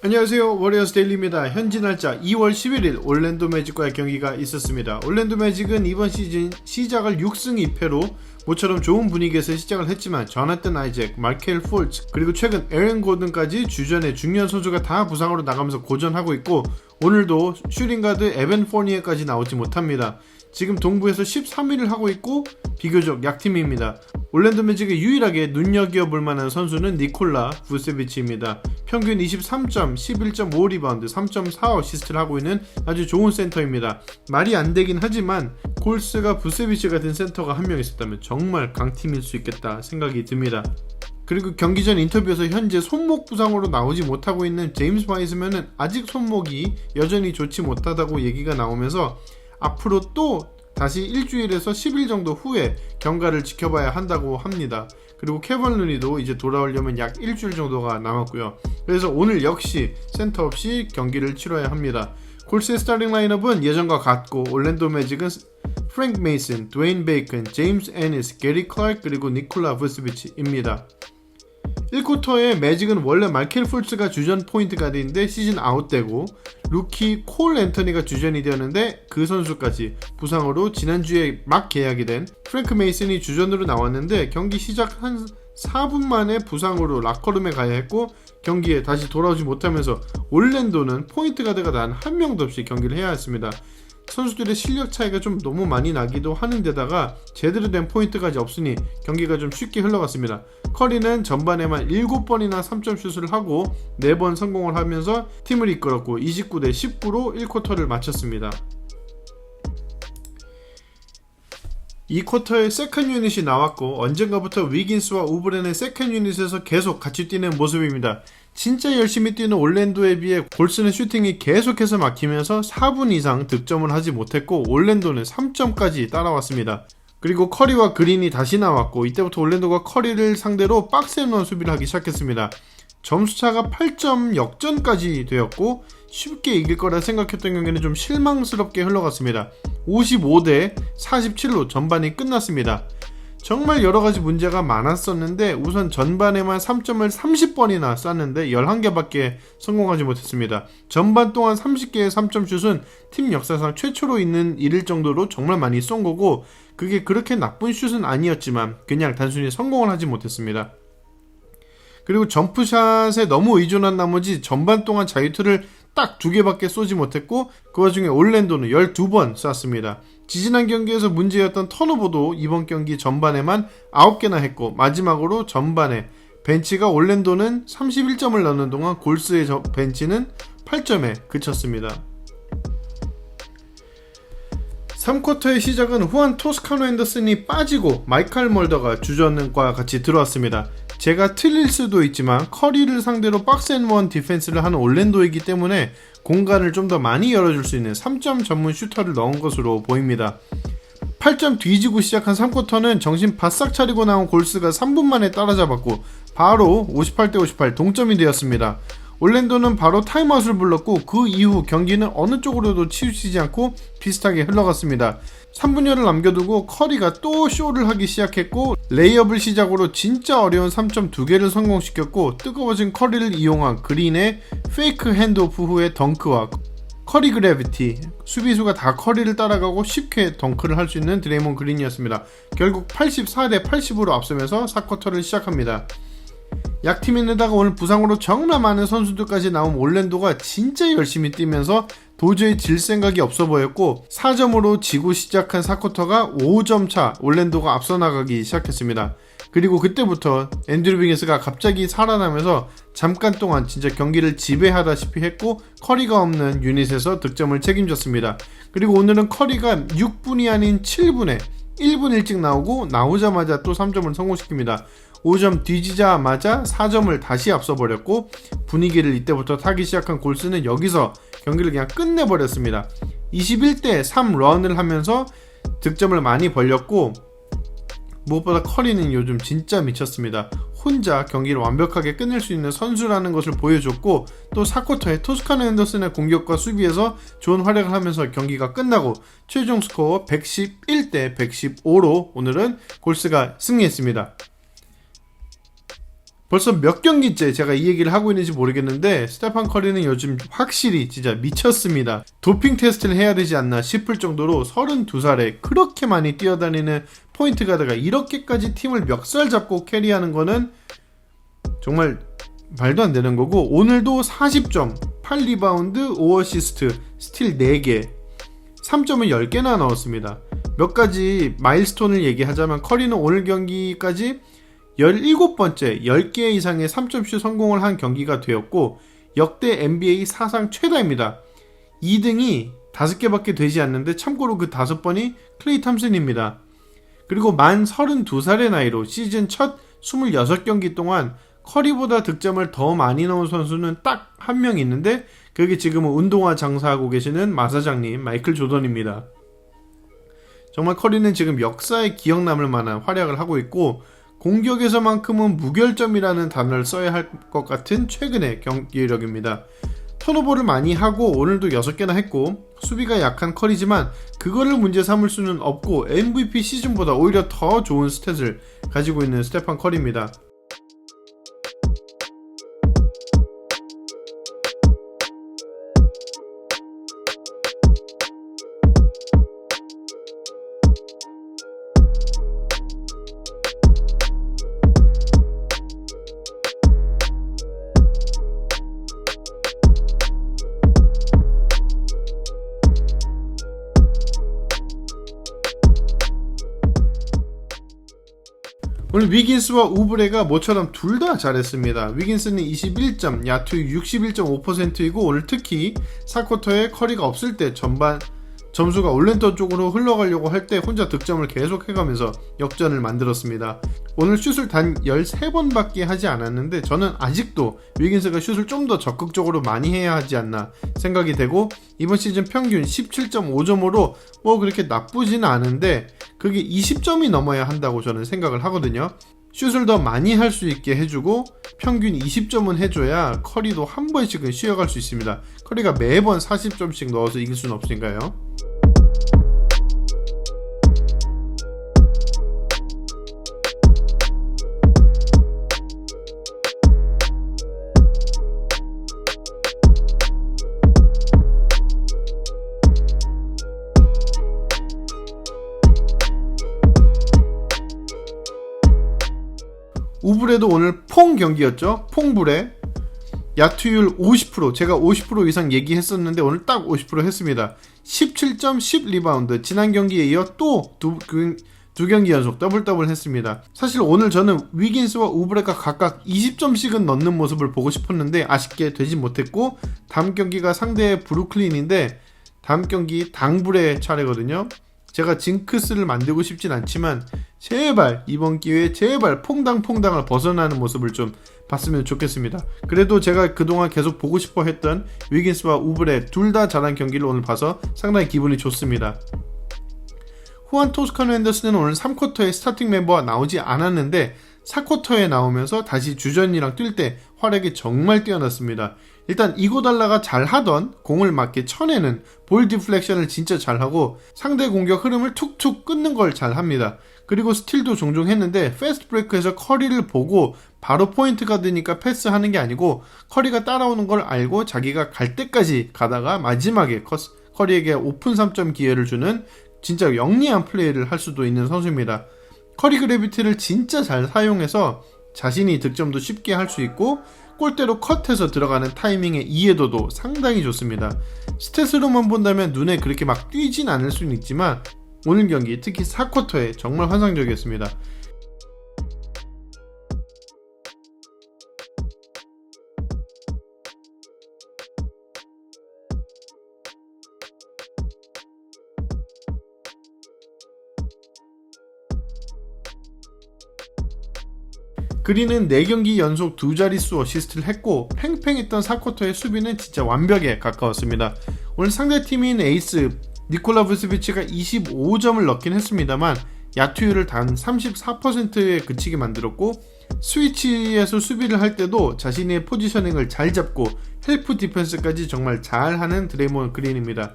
안녕하세요, 워리어스 데일리입니다. 현지 날짜 2월 11일 올랜도 매직과의 경기가 있었습니다. 올랜도 매직은 이번 시즌 시작을 6승 2패로 모처럼 좋은 분위기에서 시작을 했지만 조나탄 아이잭, 마켈 폴츠, 그리고 최근 에런 고든까지 주전의 중요한 선수가 다 부상으로 나가면서 고전하고 있고, 오늘도 슈팅가드 에벤 포니에까지 나오지 못합니다. 지금 동부에서 13위를 하고 있고 비교적 약팀입니다. 올랜도 매직에 유일하게 눈여겨볼 만한 선수는 니콜라 부세비치입니다. 평균 23점, 11.5 리바운드, 3.4 어시스트를 하고 있는 아주 좋은 센터입니다. 말이 안 되긴 하지만 골스가 부세비치 같은 센터가 한 명 있었다면 정말 강팀일 수 있겠다 생각이 듭니다. 그리고 경기 전 인터뷰에서 현재 손목 부상으로 나오지 못하고 있는 제임스 와이스면은 아직 손목이 여전히 좋지 못하다고 얘기가 나오면서 앞으로 또 다시 일주일에서 10일 정도 후에 경과를 지켜봐야 한다고 합니다. 그리고 케번 루니도 이제 돌아오려면 약 일주일 정도가 남았고요. 그래서 오늘 역시 센터 없이 경기를 치러야 합니다. 골스의 스타팅 라인업은 예전과 같고, 올랜도 매직은 프랭크 메이슨, 드웨인 베이컨, 제임스 애니스, 게리 클라크, 그리고 니콜라 부스비치입니다. 1쿼터에 매직은 원래 마켈 폴츠가 주전 포인트 가드인데 시즌 아웃되고, 루키 콜 앤터니가 주전이 되었는데 그 선수까지 부상으로 지난주에 막 계약이 된 프랭크 메이슨이 주전으로 나왔는데 경기 시작 한 4분 만에 부상으로 락커룸에 가야 했고 경기에 다시 돌아오지 못하면서 올랜도는 포인트 가드가 단 한 명도 없이 경기를 해야 했습니다. 선수들의 실력 차이가 좀 너무 많이 나기도 하는 데다가 제대로 된 포인트까지 없으니 경기가 좀 쉽게 흘러갔습니다. 커리는 전반에만 7번이나 3점 슛을 하고 4번 성공을 하면서 팀을 이끌었고 29대 19로 1쿼터를 마쳤습니다. 2쿼터에 세컨 유닛이 나왔고 언젠가부터 위긴스와 우브렌의 세컨 유닛에서 계속 같이 뛰는 모습입니다. 진짜 열심히 뛰는 올랜도에 비해 골스는 슈팅이 계속해서 막히면서 4분 이상 득점을 하지 못했고 올랜도는 3점까지 따라왔습니다. 그리고 커리와 그린이 다시 나왔고 이때부터 올랜도가 커리를 상대로 박스에 넣은 수비를 하기 시작했습니다. 점수차가 8점 역전까지 되었고 쉽게 이길 거라 생각했던 경기는 좀 실망스럽게 흘러갔습니다. 55대 47로 전반이 끝났습니다. 정말 여러가지 문제가 많았었는데 우선 전반에만 3점을 30번이나 쐈는데 11개밖에 성공하지 못했습니다. 전반 동안 30개의 3점 슛은 팀 역사상 최초로 있는 일일 정도로 정말 많이 쏜 거고, 그게 그렇게 나쁜 슛은 아니었지만 그냥 단순히 성공을 하지 못했습니다. 그리고 점프샷에 너무 의존한 나머지 전반 동안 자유투를 딱 2개밖에 쏘지 못했고 그 와중에 올랜도는 12번 쐈습니다. 지지난 경기에서 문제였던 턴오버도 이번 경기 전반에만 9개나 했고, 마지막으로 전반에 벤치가 올랜도는 31점을 넣는 동안 골스의 벤치는 8점에 그쳤습니다. 3쿼터의 시작은 후안 토스카노 앤더슨이 빠지고 마이칼 멀더가 주전과 같이 들어왔습니다. 제가 틀릴 수도 있지만 커리를 상대로 박스앤원 디펜스를 하는 올랜도이기 때문에 공간을 좀 더 많이 열어줄 수 있는 3점 전문 슈터를 넣은 것으로 보입니다. 8점 뒤지고 시작한 3쿼터는 정신 바싹 차리고 나온 골스가 3분 만에 따라잡았고 바로 58대 58 동점이 되었습니다. 올랜도는 바로 타임아웃을 불렀고 그 이후 경기는 어느 쪽으로도 치우치지 않고 비슷하게 흘러갔습니다. 3분여를 남겨두고 커리가 또 쇼를 하기 시작했고 레이업을 시작으로 진짜 어려운 3점 2개를 성공시켰고, 뜨거워진 커리를 이용한 그린의 페이크 핸드오프 후의 덩크와 커리 그래비티, 수비수가 다 커리를 따라가고 쉽게 덩크를 할 수 있는 드레이몬 그린이었습니다. 결국 84대 80으로 앞서면서 4쿼터를 시작합니다. 약팀인데다가 오늘 부상으로 정말 많은 선수들까지 나온 올랜도가 진짜 열심히 뛰면서 도저히 질 생각이 없어 보였고 4점으로 지고 시작한 4쿼터가 5점 차 올랜도가 앞서 나가기 시작했습니다. 그리고 그때부터 앤드류 비긴스가 갑자기 살아나면서 잠깐 동안 진짜 경기를 지배하다시피 했고 커리가 없는 유닛에서 득점을 책임졌습니다. 그리고 오늘은 커리가 6분이 아닌 7분에 1분 일찍 나오자마자 또 3점을 성공시킵니다. 5점 뒤지자마자 4점을 다시 앞서버렸고 분위기를 이때부터 타기 시작한 골스는 여기서 경기를 그냥 끝내버렸습니다. 21대 3 런을 하면서 득점을 많이 벌렸고 무엇보다 커리는 요즘 진짜 미쳤습니다. 혼자 경기를 완벽하게 끝낼 수 있는 선수라는 것을 보여줬고 또 4쿼터에 토스카노 앤더슨의 공격과 수비에서 좋은 활약을 하면서 경기가 끝나고 최종 스코어 111대 115로 오늘은 골스가 승리했습니다. 벌써 몇 경기째 제가 이 얘기를 하고 있는지 모르겠는데 스테판 커리는 요즘 확실히 진짜 미쳤습니다. 도핑 테스트를 해야 되지 않나 싶을 정도로 32살에 그렇게 많이 뛰어다니는 포인트 가드가 이렇게까지 팀을 멱살 잡고 캐리하는 거는 정말 말도 안 되는 거고, 오늘도 40점, 8리바운드, 5어시스트, 스틸 4개, 3점을 10개나 넣었습니다. 몇 가지 마일스톤을 얘기하자면 커리는 오늘 경기까지 17번째 10개 이상의 3점슛 성공을 한 경기가 되었고 역대 NBA 사상 최다입니다. 2등이 5개밖에 되지 않는데 참고로 그 5번이 클레이 탐슨입니다. 그리고 만 32살의 나이로 시즌 첫 26경기 동안 커리보다 득점을 더 많이 넣은 선수는 딱 한 명 있는데 그게 지금은 운동화 장사하고 계시는 마사장님 마이클 조던입니다. 정말 커리는 지금 역사에 기억 남을 만한 활약을 하고 있고 공격에서만큼은 무결점이라는 단어를 써야 할 것 같은 최근의 경기력입니다. 턴오버를 많이 하고 오늘도 6개나 했고 수비가 약한 커리지만 그거를 문제 삼을 수는 없고 MVP 시즌보다 오히려 더 좋은 스탯을 가지고 있는 스테판 커리입니다. 오늘 위긴스와 우브레가 모처럼 둘 다 잘했습니다. 위긴스는 21점, 야투 61.5%이고 오늘 특히 4쿼터에 커리가 없을 때 전반 점수가 올랜도 쪽으로 흘러가려고 할 때 혼자 득점을 계속 해가면서 역전을 만들었습니다. 오늘 슛을 단 13번밖에 하지 않았는데 저는 아직도 위긴스가 슛을 좀 더 적극적으로 많이 해야 하지 않나 생각이 되고 이번 시즌 평균 17.5점으로 뭐 그렇게 나쁘지는 않은데 그게 20점이 넘어야 한다고 저는 생각을 하거든요. 슛을 더 많이 할 수 있게 해주고 평균 20점은 해줘야 커리도 한 번씩은 쉬어갈 수 있습니다. 커리가 매번 40점씩 넣어서 이길 수는 없으니까요. 우브레도 오늘 퐁 경기였죠. 퐁브레 야투율 50%, 제가 50% 이상 얘기했었는데 오늘 딱 50% 했습니다. 17점 10리바운드, 지난 경기에 이어 또 두 경기 연속 더블 했습니다. 사실 오늘 저는 위긴스와 우브레가 각각 20점씩은 넣는 모습을 보고 싶었는데 아쉽게 되지 못했고 다음 경기가 상대 브루클린인데 다음 경기 당불의 차례거든요. 제가 징크스를 만들고 싶진 않지만 제발 이번 기회에 제발 퐁당퐁당을 벗어나는 모습을 좀 봤으면 좋겠습니다. 그래도 제가 그동안 계속 보고 싶어 했던 위긴스와 우브레 둘 다 잘한 경기를 오늘 봐서 상당히 기분이 좋습니다. 후안 토스카노 앤더슨은 오늘 3쿼터에 스타팅 멤버가 나오지 않았는데 4쿼터에 나오면서 다시 주전이랑 뛸 때 활약이 정말 뛰어났습니다. 일단 이고달라가 잘하던 공을 맞게 쳐내는 볼 디플렉션을 진짜 잘하고 상대 공격 흐름을 툭툭 끊는 걸 잘합니다. 그리고 스틸도 종종 했는데 패스트 브레이크에서 커리를 보고 바로 포인트 가드니까 패스하는 게 아니고 커리가 따라오는 걸 알고 자기가 갈 때까지 가다가 마지막에 커리에게 오픈 3점 기회를 주는 진짜 영리한 플레이를 할 수도 있는 선수입니다. 커리 그래비티를 진짜 잘 사용해서 자신이 득점도 쉽게 할 수 있고 골대로 컷해서 들어가는 타이밍의 이해도도 상당히 좋습니다. 스탯으로만 본다면 눈에 그렇게 막 띄진 않을 수는 있지만 오늘 경기 특히 4쿼터에 정말 환상적이었습니다. 그리는 4경기 연속 2자릿수 어시스트를 했고 팽팽했던 4쿼터의 수비는 진짜 완벽에 가까웠습니다. 오늘 상대팀인 에이스 니콜라 부스비치가 25점을 넣긴 했습니다만 야투율을 단 34%에 그치게 만들었고 스위치에서 수비를 할 때도 자신의 포지셔닝을 잘 잡고 헬프 디펜스까지 정말 잘하는 드레이몬드 그린입니다.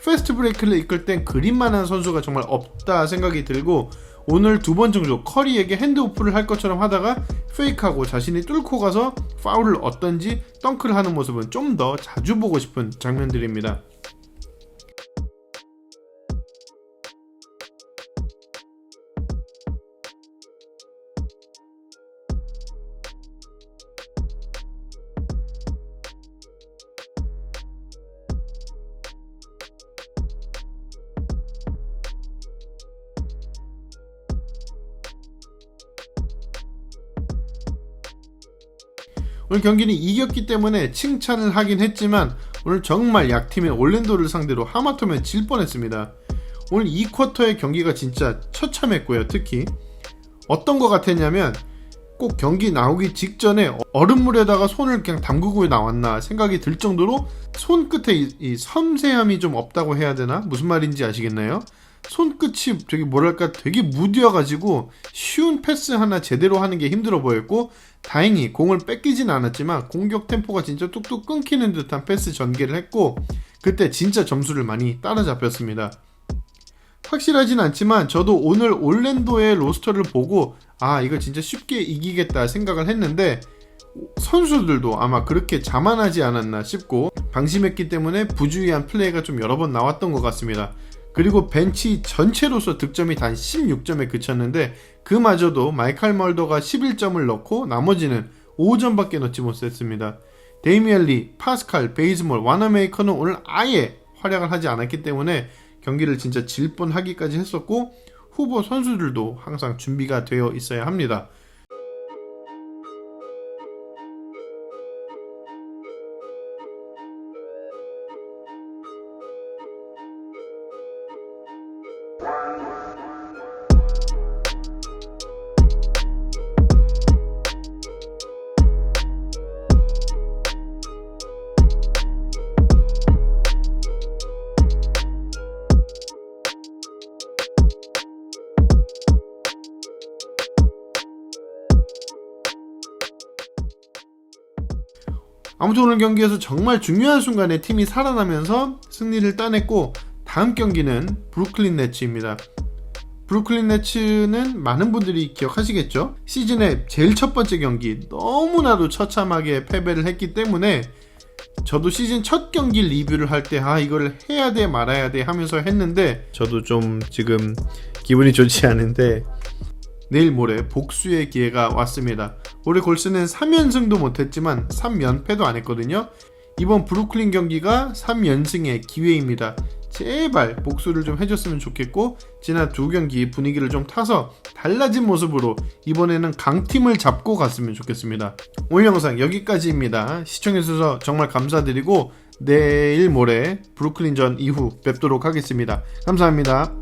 패스트 브레이크를 이끌 땐 그린만한 선수가 정말 없다 생각이 들고 오늘 두 번 정도 커리에게 핸드오프를 할 것처럼 하다가 페이크하고 자신이 뚫고 가서 파울을 얻던지 덩크를 하는 모습은 좀 더 자주 보고 싶은 장면들입니다. 오늘 경기는 이겼기 때문에 칭찬을 하긴 했지만 오늘 정말 약팀인 올랜도를 상대로 하마터면 질 뻔했습니다. 오늘 2쿼터의 경기가 진짜 처참했고요. 특히 어떤 것 같았냐면 꼭 경기 나오기 직전에 얼음물에다가 손을 그냥 담그고 나왔나 생각이 들 정도로 손끝에 이 섬세함이 좀 없다고 해야 되나? 무슨 말인지 아시겠나요? 손끝이 되게 뭐랄까 되게 무뎌가지고 쉬운 패스 하나 제대로 하는 게 힘들어 보였고, 다행히 공을 뺏기진 않았지만 공격 템포가 진짜 뚝뚝 끊기는 듯한 패스 전개를 했고, 그때 진짜 점수를 많이 따라잡혔습니다. 확실하진 않지만 저도 오늘 올랜도의 로스터를 보고 이거 진짜 쉽게 이기겠다 생각을 했는데 선수들도 아마 그렇게 자만하지 않았나 싶고 방심했기 때문에 부주의한 플레이가 좀 여러 번 나왔던 것 같습니다. 그리고 벤치 전체로서 득점이 단 16점에 그쳤는데 그마저도 마이칼 멀더가 11점을 넣고 나머지는 5점밖에 넣지 못했습니다. 데이미안 리, 파스칼, 베이즈몰, 와나메이커는 오늘 아예 활약을 하지 않았기 때문에 경기를 진짜 질 뻔하기까지 했었고, 후보 선수들도 항상 준비가 되어 있어야 합니다. 아무튼 오늘 경기에서 정말 중요한 순간에 팀이 살아나면서 승리를 따냈고, 다음 경기는 브루클린 네츠입니다. 브루클린 네츠는 많은 분들이 기억하시겠죠? 시즌의 제일 첫 번째 경기 너무나도 처참하게 패배를 했기 때문에 저도 시즌 첫 경기 리뷰를 할 때 이걸 해야 돼 말아야 돼 하면서 했는데, 저도 좀 지금 기분이 좋지 않은데 내일 모레 복수의 기회가 왔습니다. 올해 골스는 3연승도 못했지만 3연패도 안 했거든요. 이번 브루클린 경기가 3연승의 기회입니다. 제발 복수를 좀 해줬으면 좋겠고, 지난 두 경기 분위기를 좀 타서 달라진 모습으로 이번에는 강팀을 잡고 갔으면 좋겠습니다. 오늘 영상 여기까지입니다. 시청해주셔서 정말 감사드리고 내일 모레 브루클린전 이후 뵙도록 하겠습니다. 감사합니다.